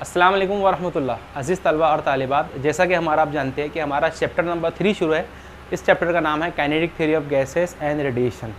अस्सलाम वालेकुम वरहमतुल्लाह। अज़ीज़ तलबा और तालिबात, जैसा कि आप जानते हैं कि हमारा चैप्टर नंबर 3 शुरू है। इस चैप्टर का नाम है kinetic theory of gases and radiation.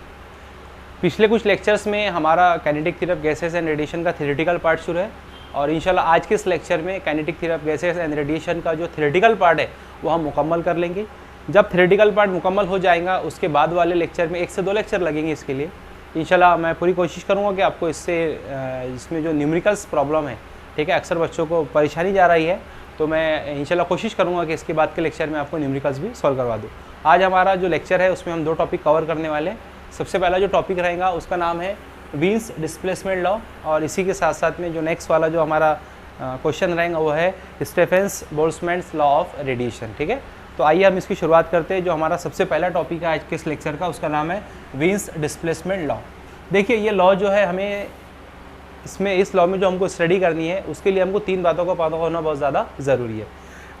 पिछले कुछ लेक्चर्स में हमारा kinetic theory of gases and radiation का थ्योरेटिकल पार्ट शुरू है और इंशाल्लाह आज के इस लेक्चर में kinetic theory of gases and radiation का जो थ्योरेटिकल पार्ट है वो हम मुकम्मल कर लेंगे। जब थ्योरेटिकल पार्ट मुकम्मल हो जाएगा उसके बाद वाले लेक्चर में 1 से 2 लेक्चर लगेंगे इसके लिए। इंशाल्लाह मैं पूरी कोशिश करूँगा कि आपको इसमें जो न्यूमेरिकल्स प्रॉब्लम है, ठीक है, अक्सर बच्चों को परेशानी जा रही है, तो मैं इंशाल्लाह कोशिश करूँगा कि इसके बाद के लेक्चर में आपको न्यूमेरिकल्स भी सॉल्व करवा दूँ। आज हमारा जो लेक्चर है उसमें हम 2 टॉपिक कवर करने वाले हैं। सबसे पहला जो टॉपिक रहेगा उसका नाम है वीन्स डिस्प्लेसमेंट लॉ, और इसी के साथ साथ में जो नेक्स्ट वाला जो हमारा क्वेश्चन रहेगा वो है स्टेफेंस बोल्ट्जमैन्स लॉ ऑफ रेडिएशन। ठीक है, तो आइए हम इसकी शुरुआत करते हैं। जो हमारा सबसे पहला टॉपिक है आज के इस लेक्चर का उसका नाम है वीन्स डिस्प्लेसमेंट लॉ। देखिए, ये लॉ जो है हमें इस लॉ में जो हमको स्टडी करनी है उसके लिए हमको 3 बातों का पता होना बहुत ज़्यादा ज़रूरी है।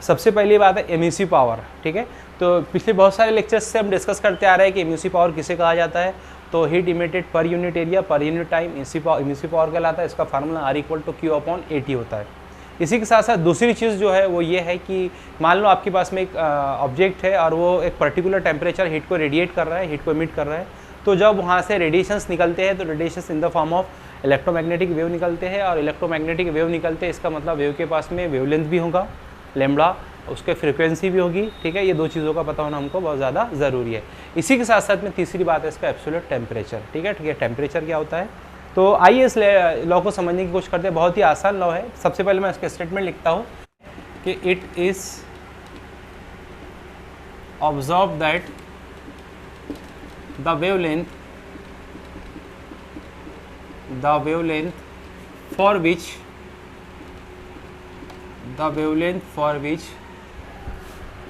सबसे पहली बात है एमिसिव पावर। ठीक है, तो पिछले बहुत सारे लेक्चर्स से हम डिस्कस करते आ रहे हैं कि एमिसिव पावर किसे कहा जाता है। तो heat emitted per unit area per unit time emissive power कहलाता है। इसका फार्मूला R=Q/80 होता है। इसी के साथ साथ दूसरी चीज़ जो है वो ये है कि मान लो आपके पास में एक ऑब्जेक्ट है और वो एक पर्टिकुलर टेम्परेचर हीट को रेडिएट कर रहा है, हीट को इमिट कर रहा है। तो जब वहाँ से रेडिएशंस निकलते हैं तो radiations in the form of electromagnetic wave निकलते हैं, और इलेक्ट्रोमैग्नेटिक वेव निकलते हैं इसका मतलब वेव के पास में वेवलेंथ भी होगा लैम्बडा, उसके फ्रीक्वेंसी भी होगी। ठीक है, ये 2 चीज़ों का पता होना हमको बहुत ज़्यादा ज़रूरी है। इसी के साथ साथ में तीसरी बात है इसका एब्सोल्यूट टेम्परेचर। ठीक है, टेम्परेचर क्या होता है। तो आइए इस लॉ को समझने की कोशिश करते हैं। बहुत ही आसान लॉ है। सबसे पहले मैं इसका स्टेटमेंट लिखता हूँ कि it is observe that the wavelength for which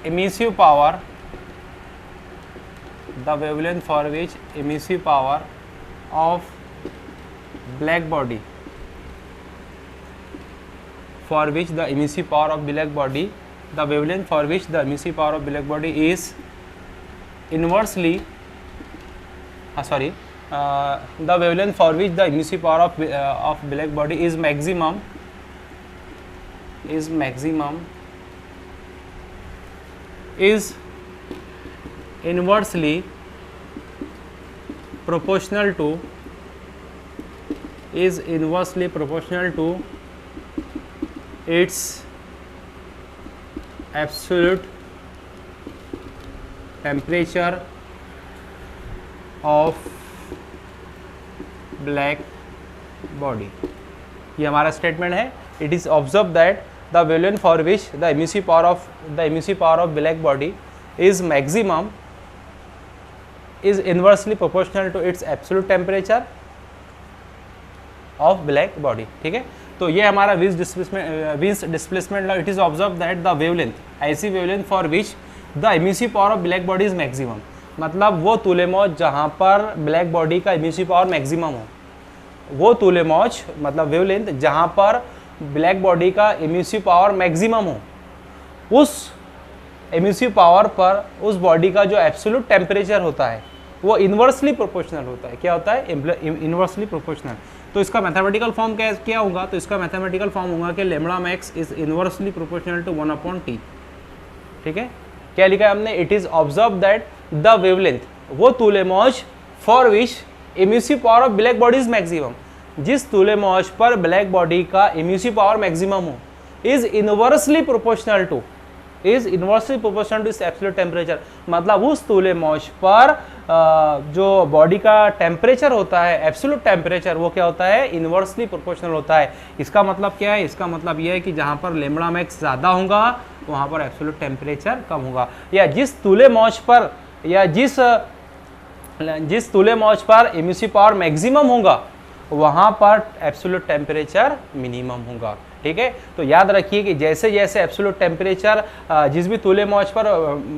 emissive power of black body is inversely the wavelength for which the emissive power of black body is maximum is inversely proportional to its absolute temperature of black body. ये हमारा statement है। It is observe that the wavelength for which the emissive power of black body is maximum is inversely proportional to its absolute temperature of black body. ठीक है, तो ये हमारा Wien's displacement law. It is observe that the wavelength, ऐसी wavelength for which the emissive power of black body is maximum, मतलब वो तूले मौज जहाँ पर ब्लैक बॉडी का एमिसिव पावर मैक्सिमम हो, वो तूले मौज मतलब वेवलेंथ जहाँ पर ब्लैक बॉडी का एमिसिव पावर मैक्सिमम हो, उस एमिसिव पावर पर उस बॉडी का जो एब्सोल्यूट टेम्परेचर होता है वो इन्वर्सली प्रोपोर्शनल होता है। क्या होता है? Inversely proportional. तो इसका मैथमेटिकल फॉर्म क्या होगा? तो इसका मैथमेटिकल फॉर्म होगा कि lambda max is inversely proportional to 1/T। ठीक है, क्या लिखा है हमने? It is observe that the wavelength, वो तूले मौज for which emissive power of black body is maximum, जिस तूले मौज पर ब्लैक बॉडी का एमिसिव पावर मैक्सिमम हो, is inversely proportional to its absolute temperature, मतलब उस तूले मौज पर जो बॉडी का टेम्परेचर होता है, एब्सोल्यूट टेम्परेचर, वो क्या होता है? इनवर्सली प्रोपोर्शनल होता है। इसका मतलब क्या है? इसका मतलब यह है कि जहाँ पर लैम्बडा मैक्स ज़्यादा होगा वहाँ पर एब्सोल्यूट टेम्परेचर कम होगा, या जिस तूले मौज पर एमिसिव पावर मैक्सिमम होगा वहाँ पर एब्सोल्यूट टेम्परेचर मिनिमम होगा। ठीक है, तो याद रखिए कि जैसे जैसे एब्सोल्यूट टेम्परेचर जिस भी तूले मौज पर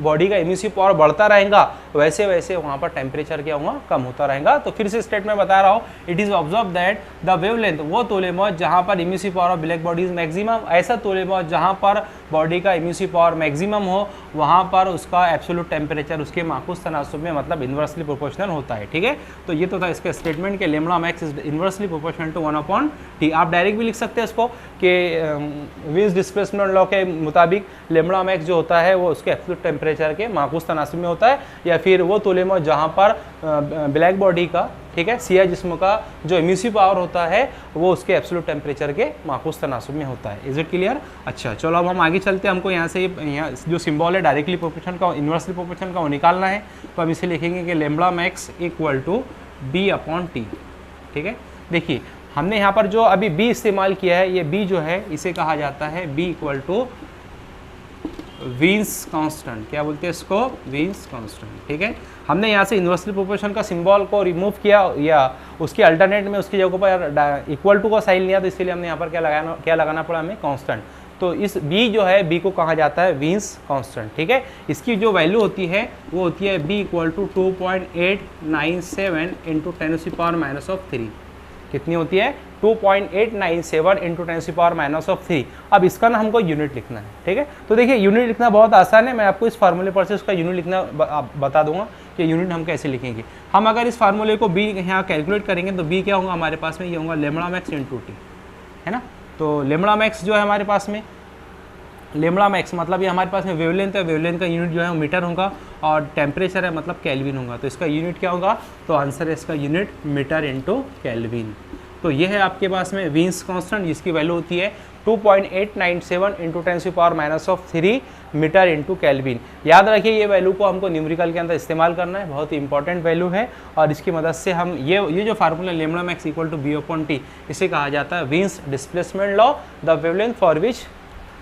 बॉडी का एमिसिव पावर बढ़ता रहेगा वैसे वैसे वहाँ पर टेम्परेचर क्या होगा? कम होता रहेगा। तो फिर से स्टेटमेंट बता रहा हूँ, it is observe that the wavelength, वो तूले मौज जहाँ पर emissive power of black body is maximum, ऐसा तूले मौज जहाँ पर बॉडी का एमिसिव पावर मैक्सिमम हो वहाँ पर उसका एब्सोल्यूट टेम्परेचर उसके माकूस तनासुब में मतलब इन्वर्सली प्रोपोर्शनल होता है। ठीक है, तो ये तो था इसका स्टेटमेंट के lambda max is inversely proportional to 1/T। आप डायरेक्ट भी लिख सकते हैं इसको कि विंस डिस्प्लेसमेंट लॉ के मुताबिक लेम्डा मैक्स जो होता है वो उसके एब्सोल्यूट टेम्परेचर के माकूस तनासुब में होता है, या फिर वो तूलेमौज जहाँ पर ब्लैक बॉडी का, ठीक है, सिया जिस्म का जो इम्यूसिव पावर होता है वो उसके एब्सोल्यूट टेम्परेचर के माकूस तनासुब में होता है। Is it clear? अच्छा चलो अब हम आगे चलते हैं। हमको यहाँ से यहाँ जो सिंबल है डायरेक्टली प्रोपोर्शन का, इन्वर्सली प्रोपोर्शन का वो निकालना है। तो हम इसे लिखेंगे कि lambda max equal to B/T। ठीक है, देखिए हमने यहाँ पर जो अभी B इस्तेमाल किया है, ये B जो है इसे कहा जाता है B equal to Wien's constant. क्या बोलते हैं इसको? Wien's constant. ठीक है, हमने यहाँ से इन्वर्सली प्रोपोर्शन का सिंबल को रिमूव किया या उसके अल्टरनेट में उसकी जगह पर इक्वल टू का साइन लिया, तो इसलिए हमने यहाँ पर क्या लगाना पड़ा हमें? कांस्टेंट। तो इस B जो है, B को कहा जाता है वीन्स कांस्टेंट। ठीक है, इसकी जो वैल्यू होती है वो होती है B इक्वल टू 2.897 इंटू 10⁻⁻3। कितनी होती है? 2.897 इंटू 10⁻⁻3। अब इसका ना हमको यूनिट लिखना है। ठीक है, तो देखिए यूनिट लिखना बहुत आसान है। मैं आपको इस फार्मूले पर से उसका यूनिट लिखना बता दूंगा कि यूनिट हम कैसे लिखेंगे। हम अगर इस फार्मूले को B यहाँ कैलकुलेट करेंगे तो B क्या होगा हमारे पास में? ये होगा लेम्डा मैक्स इंटू T, है ना। तो लेम्डा मैक्स जो है हमारे पास में, लेम्डा मैक्स मतलब ये हमारे पास में वेवलेंथ है, वेवलेंथ का यूनिट जो है वो मीटर होगा, और टेम्परेचर है मतलब केल्विन होगा। तो इसका यूनिट क्या होगा? तो आंसर है इसका यूनिट मीटर इंटू केल्विन। तो ये है आपके पास में वीन्स कांस्टेंट, जिसकी वैल्यू होती है 2.897 इंटू 10⁻⁻3 मीटर इंटू केल्विन। याद रखिए ये वैल्यू को हमको न्यूमेरिकल के अंदर इस्तेमाल करना है, बहुत ही इंपॉर्टेंट वैल्यू है, और इसकी मदद से हम ये जो formula lambda max equal to B/T, इसे कहा जाता है Wien's displacement law, the wavelength for which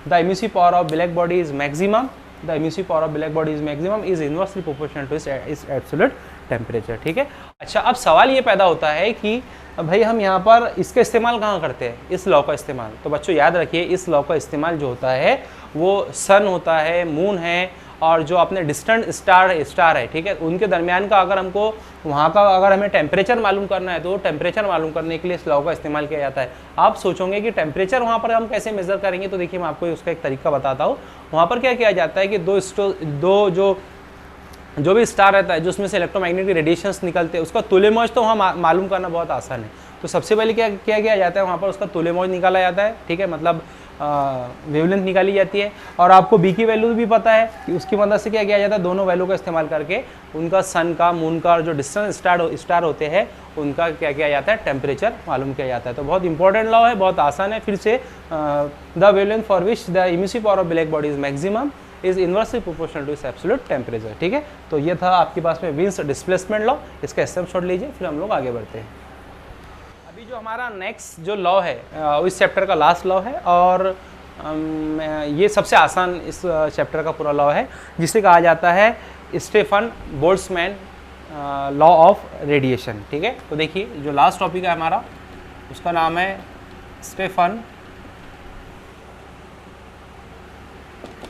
the emissive power of black body is maximum, the emissive power of black body is maximum is inversely proportional to its absolute temperature. ठीक है, अच्छा अब सवाल ये पैदा होता है कि भाई हम यहाँ पर इसका इस्तेमाल कहाँ करते हैं? इस लॉ का इस्तेमाल। तो बच्चों याद रखिए इस लॉ का इस्तेमाल जो होता है वो सन होता है, मून है, और जो अपने डिस्टेंट स्टार है, ठीक है, उनके दरमियान का अगर हमको वहाँ का अगर हमें टेम्परेचर मालूम करना है तो टेम्परेचर मालूम करने के लिए इस लॉ का इस्तेमाल किया जाता है। आप सोचोगे कि टेम्परेचर वहाँ पर हम कैसे मेज़र करेंगे, तो देखिए मैं आपको उसका एक तरीका बताता हूँ। वहाँ पर क्या किया जाता है कि दो जो भी स्टार रहता है, जो उसमें से इलेक्ट्रोमैग्नेटिक रेडिएशंस निकलते हैं, उसका तुल्यमौज तो वहाँ मालूम करना बहुत आसान है। तो सबसे पहले क्या किया जाता है, वहाँ पर उसका तुल्यमौज निकाला जाता है। ठीक है, मतलब वेवलेंथ निकाली जाती है, और आपको B की वैल्यू भी पता है कि उसकी मदद से क्या किया जाता है, दोनों वैल्यू का इस्तेमाल करके उनका सन का, मून का, और जो डिस्टेंट स्टार होते हैं उनका क्या किया जाता है, टेम्परेचर मालूम किया जाता है। तो बहुत इंपॉर्टेंट लॉ है, बहुत आसान है। फिर से the wavelength for which the emissive power of black body is maximum is inversely proportional to its absolute temperature. ठीक है, तो ये था आपके पास में वीन्स डिस्प्लेसमेंट लॉ। इसका स्नैपशॉट लीजिए, फिर हम लोग आगे बढ़ते हैं। अभी जो हमारा नेक्स्ट जो लॉ है इस चैप्टर का लास्ट लॉ है, और ये सबसे आसान इस चैप्टर का पूरा लॉ है, जिसे कहा जाता है Stefan Boltzmann law of radiation. ठीक है, तो देखिए जो लास्ट टॉपिक है हमारा उसका नाम है Stefan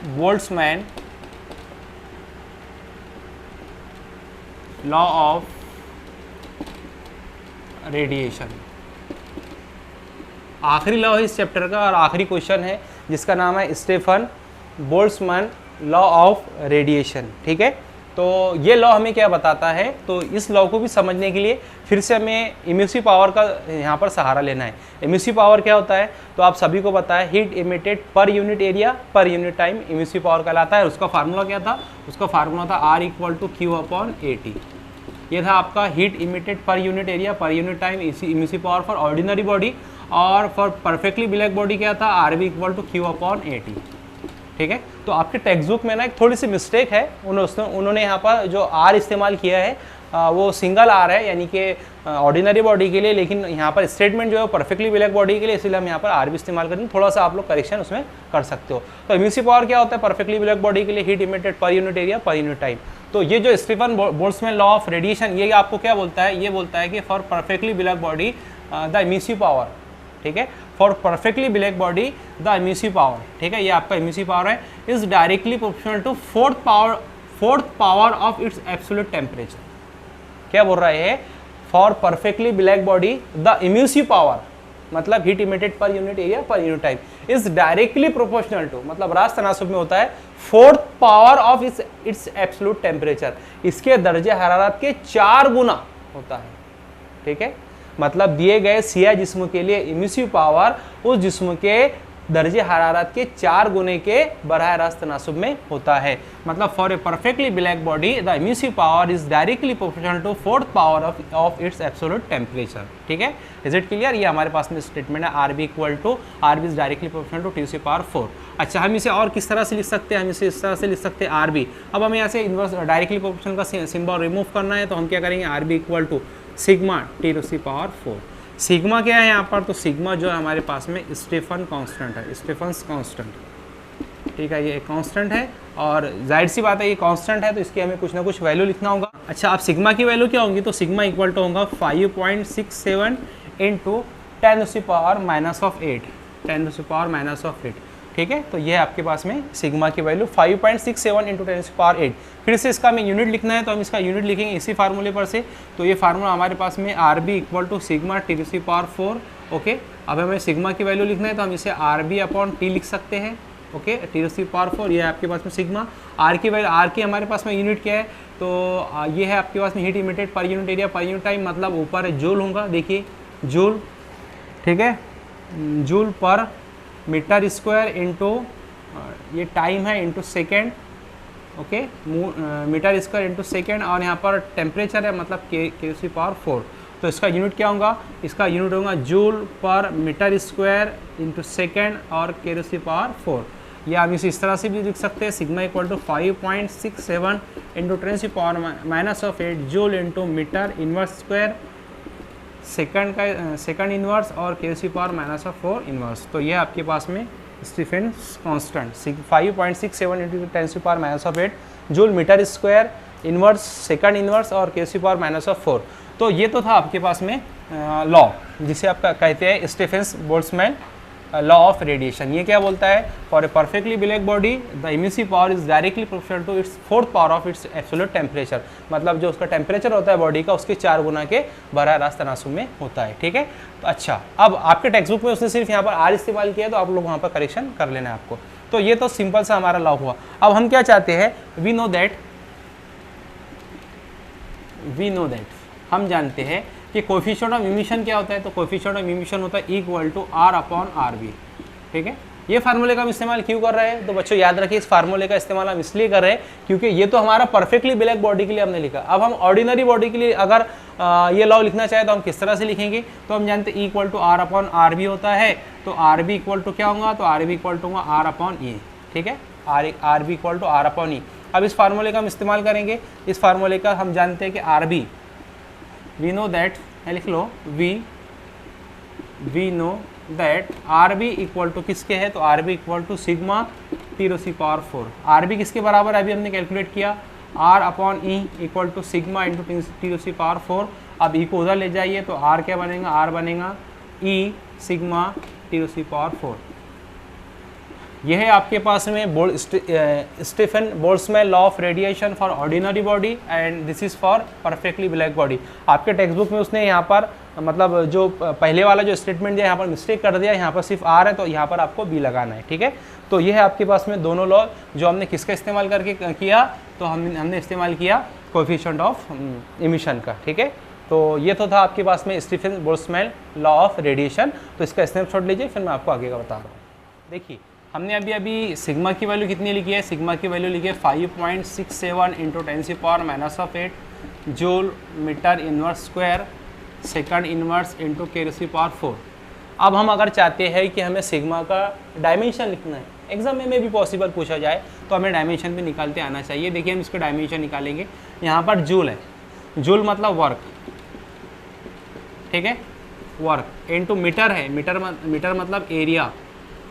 Boltzmann law of radiation. आखिरी लॉ है इस चैप्टर का और आखिरी क्वेश्चन है, जिसका नाम है Stefan Boltzmann law of radiation. ठीक है, तो ये लॉ हमें क्या बताता है, तो इस लॉ को भी समझने के लिए फिर से हमें इमिसिव पावर का यहाँ पर सहारा लेना है। इमिसिव पावर क्या होता है, तो आप सभी को पता है heat emitted per unit area per unit time emissive power कहलाता है। उसका फार्मूला क्या था? उसका फार्मूला था R = Q/AT। ये था आपका heat emitted per unit area per unit time emissive power for ordinary body, और फॉर परफेक्टली ब्लैक बॉडी क्या था? RB = Q/AT। ठीक है, तो आपके टेक्स्ट बुक में ना एक थोड़ी सी मिस्टेक है, उन्होंने यहाँ पर जो R इस्तेमाल किया है वो सिंगल R है, यानी कि ऑर्डिनरी बॉडी के लिए, लेकिन यहाँ पर स्टेटमेंट जो है परफेक्टली ब्लैक बॉडी के लिए, इसलिए हम यहाँ पर R भी इस्तेमाल करेंगे। थोड़ा सा आप लोग करेक्शन उसमें कर सकते हो। तो इमिसिव पावर क्या होता है परफेक्टली ब्लैक बॉडी के लिए? Heat emitted per unit area per unit time. तो ये जो Stefan Boltzmann law of radiation, ये आपको क्या बोलता है? ये बोलता है कि for perfectly black body the emissive power, ठीक है, for perfectly black body the emissive power, ठीक है, ये आपका इमिसिव पावर है, is directly proportional to fourth power of its absolute temperature. क्या बोल रहा है? For perfectly black body the emissive power, मतलब heat emitted per unit area per unit time, is directly proportional to, मतलब रास्त तनासुब में होता है, fourth power of its absolute temperature, इसके दर्जे हरारत के 4 गुना होता है। ठीक है, मतलब दिए गए सिया जिस्म के लिए इमिसिव पावर उस जिस्म के दर्जे हरारत के 4 गुने के बराह रास्त तनासुब में होता है। मतलब for a perfectly black body the emissive power is directly proportional to 4th power of its absolute temperature. ठीक है, इज इट क्लियर? ये हमारे पास में स्टेटमेंट है are B is directly proportional to T C power 4। अच्छा, हम इसे और किस तरह से लिख सकते हैं? हम इसे इस तरह से लिख सकते हैं आर बी। अब हमें यहाँ से इन्वर्स डायरेक्टली प्रोपोर्शनल का सिंबल रिमूव करना है, तो हम क्या करेंगे? R B equal to sigma T to C power 4। Sigma क्या है यहाँ पर? तो सिग्मा जो है हमारे पास में स्टीफन कांस्टेंट है, स्टीफन्स कांस्टेंट। ठीक है, ये एक कांस्टेंट है और जाहिर सी बात है ये कांस्टेंट है तो इसकी हमें कुछ ना कुछ वैल्यू लिखना होगा। अच्छा, अब सिग्मा की वैल्यू क्या होगी? तो सिग्मा इक्वल टू होगा 5.67 इंटू 10⁻⁸ 10⁻⁸। ठीक है, तो ये है आपके पास में सिग्मा की वैल्यू 5.67 इंटू 10⁸। फिर से इसका हमें यूनिट लिखना है तो हम इसका यूनिट लिखेंगे इसी फार्मूले पर से। तो ये फार्मूला हमारे पास में R B equal to sigma T to C power 4। Okay, अब हमें सिग्मा की वैल्यू लिखना है तो हम इसे आर बी अपॉन टी लिख सकते हैं। Okay, T to C power 4, ये है आपके पास में सिग्मा। आर की वैल्यू, आर की हमारे पास में यूनिट क्या है? तो ये है आपके पास में heat emitted per unit area per unit time, मतलब ऊपर जूल होगा, देखिए जूल। ठीक है, joule per metre square into ये टाइम है into second. Okay, metre square into second, और यहाँ पर टेम्परेचर है मतलब के सी पावर 4। तो इसका यूनिट क्या होगा? इसका यूनिट होगा joule per metre square into second और के सी पावर 4। या हम इसे इस तरह से भी लिख सकते हैं, sigma equal to 5.67 into 10⁻⁸ joule into metre inverse square second का सेकंड इन्वर्स और के सी पावर -4 इन्वर्स। तो ये आपके पास में Stefan's constant 5.67 into 10⁻⁸ joule metre square inverse second inverse और के सी पावर -4। तो ये तो था आपके पास में लॉ, जिसे आप कहते हैं Stefan's Boltzmann law of radiation. ये क्या बोलता है? For a perfectly black body the emissive power is directly proportional to its 4th power of its absolute temperature. मतलब जो उसका टेम्परेचर होता है बॉडी का उसके 4 गुना के बराह रास्त तनासुब में होता है। ठीक है, तो अच्छा, अब आपके टेक्स्ट बुक में उसने सिर्फ यहाँ पर आर इस्तेमाल किया तो आप लोग वहाँ पर करेक्शन कर लेना है आपको। तो ये तो सिंपल सा हमारा लॉ हुआ। अब हम क्या चाहते हैं? वी नो दैट हम जानते हैं कि कोएफिशिएंट ऑफ इमिशन क्या होता है? तो कोएफिशिएंट ऑफ इमिशन होता है equal to are upon R B. ठीक है, ये फार्मूले का हम इस्तेमाल क्यों कर रहे हैं? तो बच्चों याद रखिए, इस फार्मूले का इस्तेमाल हम इसलिए कर रहे हैं क्योंकि ये तो हमारा परफेक्टली ब्लैक बॉडी के लिए हमने लिखा। अब हम ऑर्डिनरी बॉडी के लिए अगर ये लॉ लिखना चाहे तो हम किस तरह से लिखेंगे? तो हम जानते हैं equal to are upon R B होता है। तो आर बी इक्वल टू क्या होगा? तो आर बी इक्वल टू होगा आर अपॉन ई। ठीक है, R B equal to are upon e. अब इस फार्मूले का हम इस्तेमाल करेंगे। इस फार्मूले का हम जानते हैं कि r b, we know that, लिख लो, we know that r B equal to किसके है? तो r B equal to sigma T to C power 4। R b किसके बराबर है? अभी हमने कैलकुलेट किया, r upon e equal to sigma into t to C power 4। अब ई को उधर ले जाइए तो आर क्या बनेगा? आर बनेगा E sigma T to C power 4। यह है आपके पास में Stefan Boltzmann law of radiation for ordinary body and this is for perfectly black body. आपके टेक्स्ट बुक में उसने यहाँ पर मतलब जो पहले वाला जो स्टेटमेंट दिया यहाँ पर मिस्टेक कर दिया, यहाँ पर सिर्फ आर है तो यहाँ पर आपको बी लगाना है। ठीक है, तो ये है आपके पास में दोनों लॉ जो हमने किसका इस्तेमाल करके किया? तो हमने इस्तेमाल किया कोएफिशिएंट ऑफ इमिशन का। ठीक है, तो ये तो था आपके पास में Stefan Boltzmann law of radiation. तो इसका स्नैपशॉट लीजिए, फिर मैं आपको आगे का बता रहा हूँ। देखिए, हमने अभी सिग्मा की वैल्यू कितनी लिखी है? सिग्मा की वैल्यू लिखी है 5.67 into 10⁻⁸ joule metre inverse square second inverse into K C power 4। अब हम अगर चाहते हैं कि हमें सिग्मा का डायमेंशन लिखना है, एग्जाम में भी पॉसिबल पूछा जाए तो हमें डायमेंशन भी निकालते आना चाहिए। देखिए, हम इसका डायमेंशन निकालेंगे। यहाँ पर जूल है, जूल मतलब वर्क। ठीक है, वर्क इंटू मीटर है, मीटर मतलब एरिया।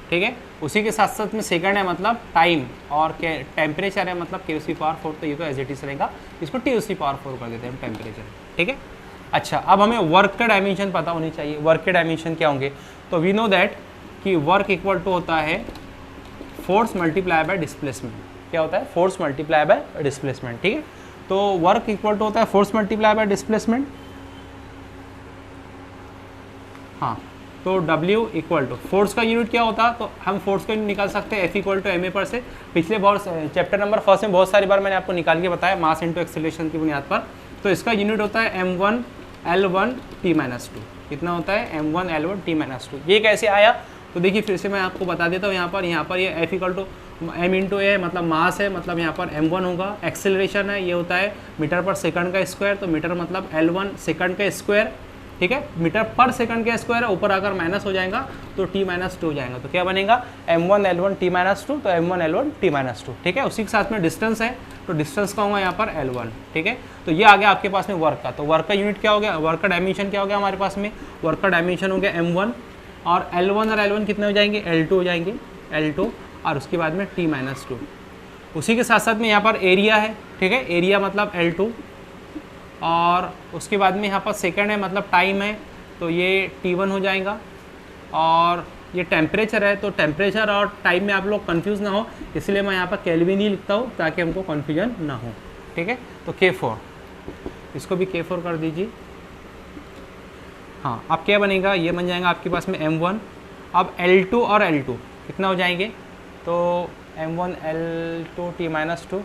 ठीक है, उसी के साथ साथ में सेकंड है मतलब टाइम, और टेम्परेचर है मतलब के सी पावर 4। तो ये तो एज इट इज रहेगा, इसको टी सी पावर 4 कर देते हैं टेम्परेचर। ठीक है, अच्छा, अब हमें वर्क का डायमेंशन पता होनी चाहिए। वर्क के डायमेंशन क्या होंगे? तो वी नो दैट कि वर्क इक्वल टू होता है फोर्स मल्टीप्लाई बाय डिस्प्लेसमेंट। क्या होता है? Force multiply by displacement. ठीक है, तो वर्क इक्वल टू होता है फोर्स मल्टीप्लाई बाय डिस्प्लेसमेंट। हाँ, तो W इक्वल टू फोर्स का यूनिट क्या होता? तो हम फोर्स का यूनिट निकाल सकते हैं F इक्वल टू ma पर से। पिछले बहुत चैप्टर नंबर 1 में बहुत सारी बार मैंने आपको निकाल के बताया मास इंटू एक्सेलरेशन की बुनियाद पर। तो इसका यूनिट होता है m1 L1 T-2। कितना होता है? m1 L1 T-2। ये कैसे आया? तो देखिए फिर से मैं आपको बता देता हूँ, यहाँ पर ये F equal to m into a मतलब मास है, मतलब यहाँ पर m1 होगा। एक्सेलरेशन है, ये होता है मीटर पर सेकंड का स्क्वायर, तो मीटर मतलब L1 सेकंड का स्क्वायर, ठीक है। मीटर पर सेकंड का स्क्वायर है, ऊपर आकर माइनस हो जाएगा तो t-2 हो जाएगा, तो क्या बनेगा m1 L1 t-2, तो m1 L1 t-2, ठीक है। उसी के साथ में डिस्टेंस है, तो डिस्टेंस का होगा यहाँ पर L1, ठीक है। तो ये आ गया आपके पास में वर्क का। तो वर्क का यूनिट क्या हो गया, वर्क का डायमेंशन क्या हो गया हमारे पास में, वर्क का डायमेंशन हो गया m1, और L1 और L1 कितने हो जाएंगे, L2 हो जाएंगे, L2, और उसके बाद में t-2। उसी के साथ साथ में यहाँ पर एरिया है, ठीक है, एरिया मतलब L2, और उसके बाद में यहाँ पर सेकंड है मतलब टाइम है, तो ये t1 हो जाएगा। और ये टेम्परेचर है, तो टेम्परेचर और टाइम में आप लोग कंफ्यूज ना हो, इसलिए मैं यहाँ पर केल्विन ही लिखता हूँ ताकि हमको कन्फ्यूजन ना हो, ठीक है। तो K4, इसको भी K4 कर दीजिए। हाँ, अब क्या बनेगा, ये बन जाएगा आपके पास में m1। अब L2 और L2 कितना हो जाएंगे, तो m1 L2 t-2।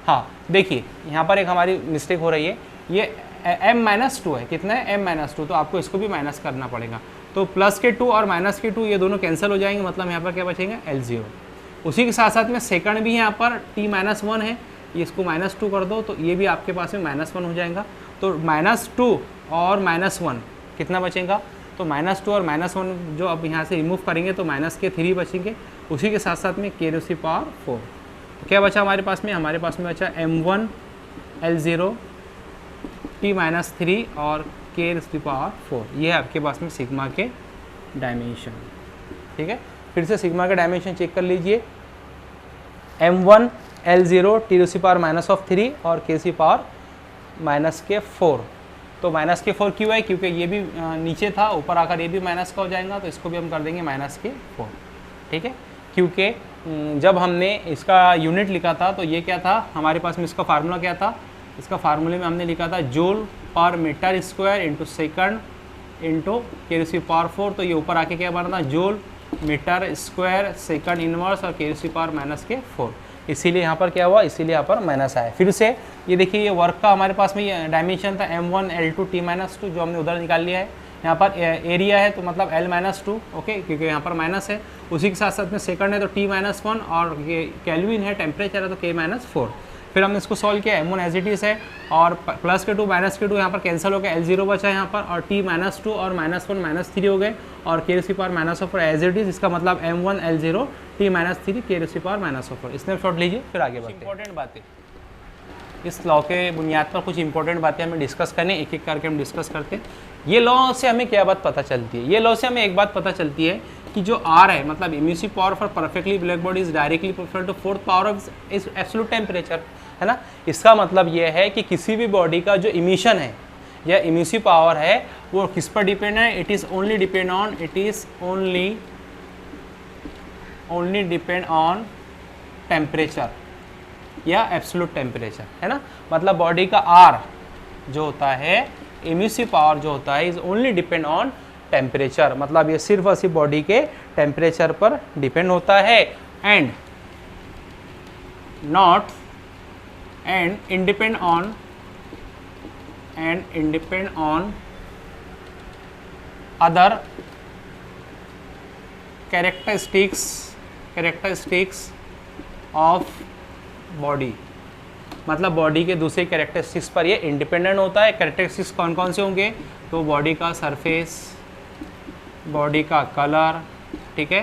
हाँ देखिए यहाँ पर एक हमारी मिस्टेक हो रही है, ये m-2 है, कितना है m-2, तो आपको इसको भी माइनस करना पड़ेगा। तो प्लस के 2 और माइनस के 2 ये दोनों कैंसिल हो जाएंगे, मतलब यहाँ पर क्या बचेगा L0। उसी के साथ साथ में सेकंड भी यहाँ पर t-1 है, ये इसको -2 कर दो, तो ये भी आपके पास में -1 हो जाएगा। तो -2 और -1 कितना बचेगा, तो -2 और -1 जो अब यहाँ से रिमूव करेंगे तो -3 बचेंगे। उसी के साथ साथ में K4, तो क्या बचा हमारे पास में बचा m1 L0 t-3 और K4। ये है आपके पास में सिग्मा के डायमेंशन, ठीक है। फिर से सिग्मा के डायमेंशन चेक कर लीजिए, m1 L0 t⁻³ और K⁻⁴। तो -K4 क्यों है, क्योंकि ये भी नीचे था, ऊपर आकर ये भी माइनस का हो जाएगा, तो इसको भी हम कर देंगे -K4, ठीक है। क्योंकि जब हमने इसका यूनिट लिखा था तो ये क्या था हमारे पास में, इसका फार्मूला क्या था, इसका फार्मूले में हमने लिखा था joule per metre square into second into K⁴। तो ये ऊपर आके क्या बना था, joule metre square second inverse और K⁻⁴। इसीलिए यहाँ पर क्या हुआ, इसीलिए यहाँ पर माइनस आया। फिर से ये देखिए, ये वर्क का हमारे पास में ये डायमेंशन था m1 L2 t-2, जो हमने उधर निकाल लिया है। यहाँ पर एरिया है तो मतलब L-2, ओके, क्योंकि यहाँ पर माइनस है। उसी के साथ साथ में सेकंड है तो t-1, और ये केल्विन है, टेम्परेचर है तो K-4। फिर हमने इसको सॉल्व किया, m1 एज इट इज है, और प्लस के 2 माइनस के 2 यहाँ पर कैंसिल हो गया, L0 बचा यहाँ पर, और t-2 और -1 -3 हो गए, और K⁻⁴ एज इट इज। इसका मतलब m1 L0 t-3 K⁻⁴। Snapshot लीजिए, फिर आगे बढ़ते हैं। इंपॉर्टेंट बातें, इस लॉ के बुनियाद पर कुछ इंपॉर्टेंट बातें हमें डिस्कस करनी, एक एक करके हम डिस्कस करते हैं। ये लॉ से हमें क्या बात पता चलती है, ये लॉ से हमें एक बात पता चलती है कि जो R है, मतलब emissive power for perfectly black body is directly proportional to 4th power of is absolute temperature, है ना। इसका मतलब ये है कि किसी भी बॉडी का जो इमिशन है या इमिसिव पावर है वो किस पर डिपेंड है, it is only depend on temperature या एब्सोल्यूट टेम्परेचर, है ना। मतलब बॉडी का R जो होता है, इमिसिव पावर जो होता है, is only depend on temperature, मतलब ये सिर्फ और सिर्फ बॉडी के टेम्परेचर पर डिपेंड होता है, and independ on other characteristics of body. मतलब बॉडी के दूसरे कैरेक्टरिस्टिक्स पर ये इंडिपेंडेंट होता है। कैरेक्टरिस्टिक्स कौन कौन से होंगे, तो बॉडी का सरफेस, बॉडी का कलर, ठीक है,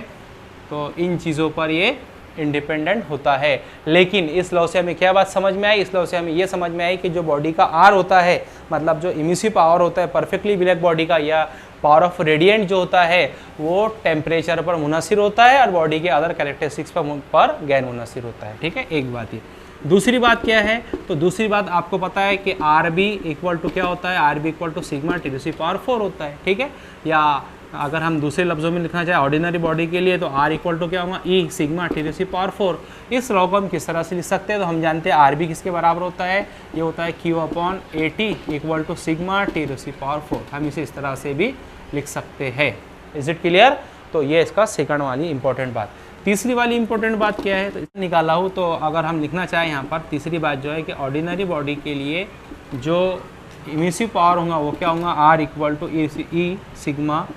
तो इन चीज़ों पर ये इंडिपेंडेंट होता है। लेकिन इस लॉ से हमें क्या बात समझ में आई, इस लॉ से हमें ये समझ में आई कि जो बॉडी का R होता है, मतलब जो इमिसिव पावर होता है परफेक्टली ब्लैक बॉडी का, या पावर ऑफ रेडिएंट जो होता है, वो टेम्परेचर पर मुनसिर होता है और बॉडी के अदर कैरेक्टरिस्टिक्स पर गैर मुनसिर होता है, ठीक है। एक बात ये। दूसरी बात क्या है, तो दूसरी बात आपको पता है कि RB इक्वल टू क्या होता है, RB equal to sigma T⁴ होता है, ठीक है। या अगर हम दूसरे लफ्ज़ों में लिखना चाहें ऑर्डिनरी बॉडी के लिए, तो R इक्वल टू क्या होगा, E सिग्मा T⁴। इस लॉ को हम किस तरह से लिख सकते हैं, तो हम जानते हैं RB किसके बराबर होता है, ये होता है Q/AT equal to sigma T⁴। हम इसे इस तरह से भी लिख सकते हैं। Is it clear. तो ये इसका सेकंड वाली इंपॉर्टेंट बात। तीसरी वाली इंपॉर्टेंट बात क्या है, तो निकाला हूँ, तो अगर हम लिखना चाहें यहाँ पर तीसरी बात जो है कि ऑर्डिनरी बॉडी के लिए जो इमिसिव पावर होगा वो क्या होगा, R equal to E sigma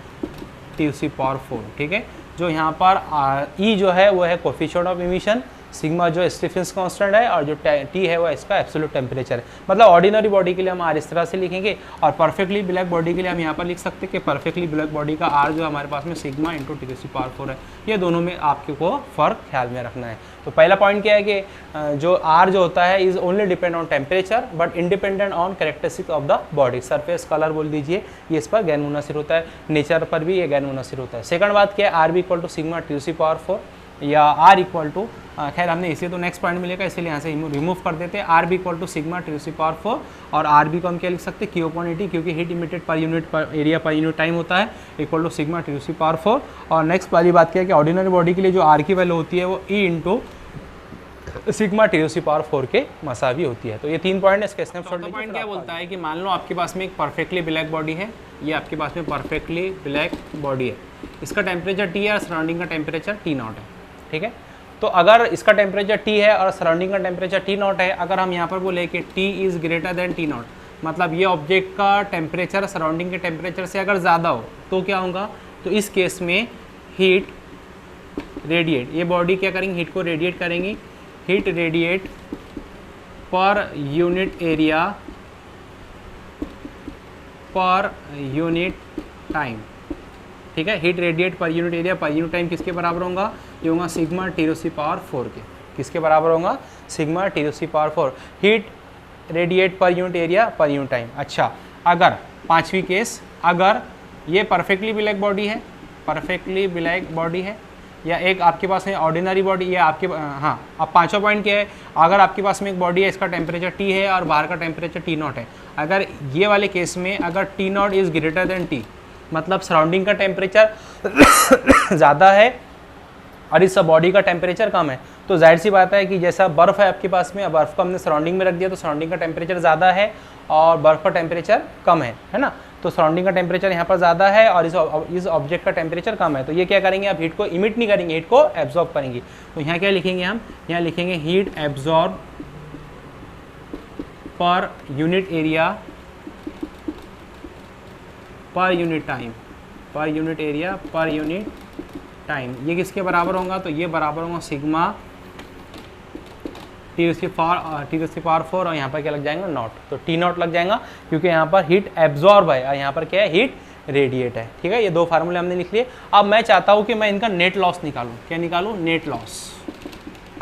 T C power 4, ठीक है। जो यहाँ पर ई जो है वो है कोफिशिएंट ऑफ इमिशन, सिग्मा जो स्टीफेंस कांस्टेंट है, और जो टी है वो इसका एब्सोल्यूट टेम्परेचर है। मतलब ऑर्डिनरी बॉडी के लिए हम आर इस तरह से लिखेंगे, और परफेक्टली ब्लैक बॉडी के लिए हम यहाँ पर लिख सकते हैं कि परफेक्टली ब्लैक बॉडी का आर जो हमारे पास में सिग्मा इंटू टी सी पावर 4 है। ये दोनों में आपको को फ़र्क ख्याल में रखना है। तो पहला पॉइंट क्या है कि जो आर जो होता है is only depend on temperature but independent on characteristic of the body. Surface colour बोल दीजिए, ये इस पर गैर मुनसिर होता है, नेचर पर भी ये गैर मुनसिर होता है। सेकंड बात क्या है, R B equal to sigma T C power 4 या आर इक्वल टू, खैर हमने इसे तो नेक्स्ट पॉइंट मिलेगा इसलिए यहाँ से रिमूव कर देते हैं। R B equal to sigma T C power 4, और आर बी को हम क्या लिख सकते हैं, क्यू अपॉन ईटी, क्योंकि heat emitted per unit per area per unit time होता है, equal to sigma T C power 4। और नेक्स्ट वाली बात क्या है कि ऑर्डिनरी बॉडी के लिए जो आर की वैल्यू होती है वो E into sigma T C power 4 के मसावी होती है। तो ये 3 पॉइंट है इसके स्नैपशॉट। तो पॉइंट क्या बोलता है कि मान लो आपके पास में एक परफेक्टली ब्लैक बॉडी है, ये आपके पास में परफेक्टली ब्लैक बॉडी है, इसका टेम्परेचर टी है और सराउंडिंग का टेम्परेचर टी नॉट है, ठीक है। तो अगर इसका टेम्परेचर टी है और सराउंडिंग का टेम्परेचर टी नॉट है, अगर हम यहाँ पर बोले कि टी is greater than T naught, मतलब ये ऑब्जेक्ट का टेम्परेचर सराउंडिंग के टेम्परेचर से अगर ज़्यादा हो तो क्या होगा, तो इस केस में हीट रेडिएट, ये बॉडी क्या करेंगी, हीट को रेडिएट करेंगी, heat radiate per unit area per unit time, ठीक है। Heat radiate per unit area per unit time किसके बराबर होगा, ये होगा सिग्मा टी सी पावर 4 के। किसके बराबर होगा, sigma T C power 4, heat radiate per unit area per unit time. अच्छा, अगर पांचवी केस, अगर ये परफेक्टली ब्लैक बॉडी है, परफेक्टली ब्लैक बॉडी है, या एक आपके पास में ऑर्डिनरी बॉडी, या आपके हाँ, अब पांचवा पॉइंट क्या है, अगर आपके पास में एक बॉडी है, इसका टेम्परेचर टी है और बाहर का टेम्परेचर टी नॉट है, अगर ये वाले केस में अगर T naught is greater than T, मतलब सराउंडिंग का टेम्परेचर ज़्यादा है और इस बॉडी का टेम्परेचर कम है, तो जाहिर सी बात है कि जैसा बर्फ़ है आपके पास में, बर्फ़ को हमने सराउंडिंग में रख दिया तो सराउंडिंग का टेम्परेचर ज़्यादा है और बर्फ़ का टेम्परेचर कम है ना। तो सराउंडिंग का टेम्परेचर यहाँ पर ज़्यादा है और इस ऑब्जेक्ट का टेम्परेचर कम है, तो ये क्या करेंगे, आप हीट को इमिट नहीं करेंगे, हीट को एब्जॉर्ब करेंगे। तो यहाँ क्या लिखेंगे हम, यहाँ लिखेंगे हीट एब्जॉर्ब पर unit area per unit time, पर unit area per unit time, ये किसके बराबर होगा, तो ये बराबर होगा सिग्मा टी सी पावर 4, और यहाँ पर क्या लग जाएगा, नॉट, तो टी नॉट लग जाएगा क्योंकि यहाँ पर हीट एब्जॉर्ब है और यहाँ पर क्या है, हीट रेडिएट है, ठीक है। ये दो फार्मूले हमने लिख लिए। अब मैं चाहता हूँ कि मैं इनका नेट लॉस निकालूँ, क्या निकालूँ, नेट लॉस।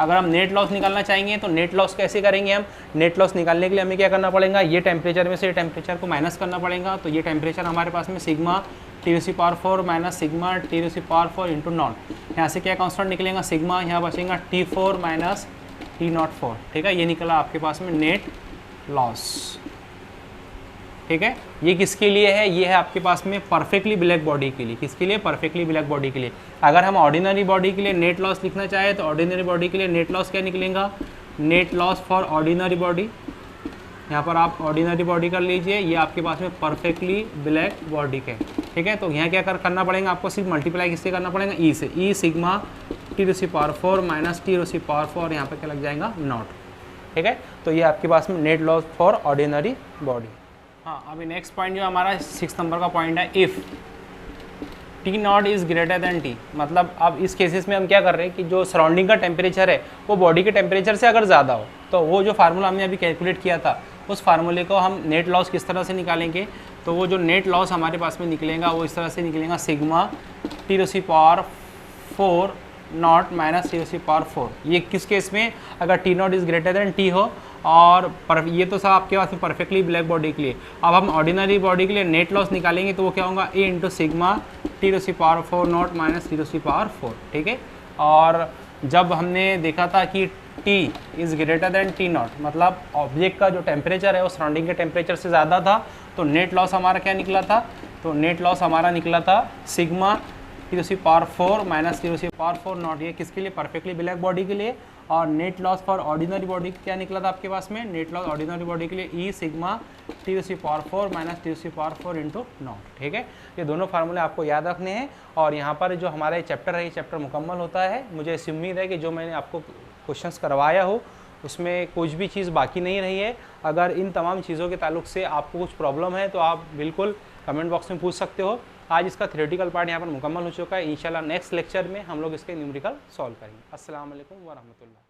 अगर हम नेट लॉस निकालना चाहेंगे तो नेट लॉस कैसे करेंगे हम, नेट लॉस निकालने के लिए हमें क्या करना पड़ेगा, ये टेम्परेचर में से टेम्परेचर को माइनस करना पड़ेगा, तो ये टेम्परेचर हमारे पास में sigma T C power 4 minus sigma T C power 4 into naught, यहाँ से क्या कांस्टेंट निकलेगा, सिग्मा, यहाँ बचेगा T4 माइनस T04, ठीक है। ये निकला आपके पास में नेट लॉस, ठीक है। ये किसके लिए है, ये है आपके पास में परफेक्टली ब्लैक बॉडी के लिए। किसके लिए, परफेक्टली ब्लैक बॉडी के लिए। अगर हम ऑर्डिनरी बॉडी के लिए नेट लॉस लिखना चाहे तो ऑर्डिनरी बॉडी के लिए नेट लॉस क्या निकलेगा, net loss for ordinary body, यहाँ पर आप ऑर्डिनरी बॉडी कर लीजिए, ये आपके पास में परफेक्टली ब्लैक बॉडी के, ठीक है। तो यहाँ क्या करना पड़ेगा आपको, सिर्फ मल्टीप्लाई किससे करना पड़ेगा, ई से, E sigma T C power 4 minus T C power 4, यहाँ पर क्या लग जाएगा, नॉट, ठीक है। तो ये आपके पास में net loss for ordinary body. हाँ, अभी नेक्स्ट पॉइंट जो हमारा 6 नंबर का पॉइंट है, if T naught is greater than T, मतलब अब इस केसेस में हम क्या कर रहे हैं कि जो सराउंडिंग का टेम्परेचर है वो बॉडी के टेम्परेचर से अगर ज़्यादा हो, तो वो जो फार्मूला हमने अभी कैलकुलेट किया था उस फार्मूले को हम नेट लॉस किस तरह से निकालेंगे, तो वो जो नेट लॉस हमारे पास में निकलेगा वो इस तरह से निकलेगा, sigma T C power 4 naught minus T C power 4। ये किस केस में, अगर T naught is greater than T हो, और ये तो सब आपके पास में परफेक्टली ब्लैक बॉडी के लिए। अब हम ऑर्डिनरी बॉडी के लिए नेट लॉस निकालेंगे तो वो क्या होगा, a into sigma T C power 4 naught minus T C power 4, ठीक है। और जब हमने देखा था कि टी is greater than t naught, मतलब ऑब्जेक्ट का जो टेम्परेचर है वो सराउंडिंग के टेम्परेचर से ज़्यादा था, तो नेट लॉस हमारा क्या निकला था, तो नेट लॉस हमारा निकला था sigma T C power 4 minus T C power 4 naught, ये किसके लिए, परफेक्टली ब्लैक बॉडी के लिए। और net loss for ordinary body क्या निकला था आपके पास में, नेट लॉस ऑर्डिनरी बॉडी के लिए E sigma T C power 4 minus T C power 4 into naught, ठीक है। ये दोनों फार्मूले आपको याद रखने हैं। और यहाँ पर जो हमारा चैप्टर है, ये चैप्टर मुकम्मल होता है। मुझे इस उम्मीद है कि जो मैंने आपको क्वेश्चंस करवाया हो उसमें कुछ भी चीज़ बाकी नहीं रही है। अगर इन तमाम चीज़ों के ताल्लुक से आपको कुछ प्रॉब्लम है तो आप बिल्कुल कमेंट बॉक्स में पूछ सकते हो। आज इसका थ्योरेटिकल पार्ट यहाँ पर मुकम्मल हो चुका है। इंशाल्लाह नेक्स्ट लेक्चर में हम लोग इसके न्यूमेरिकल सॉल्व करेंगे। अस्सलाम वालेकुम व रहमतुल्लाह।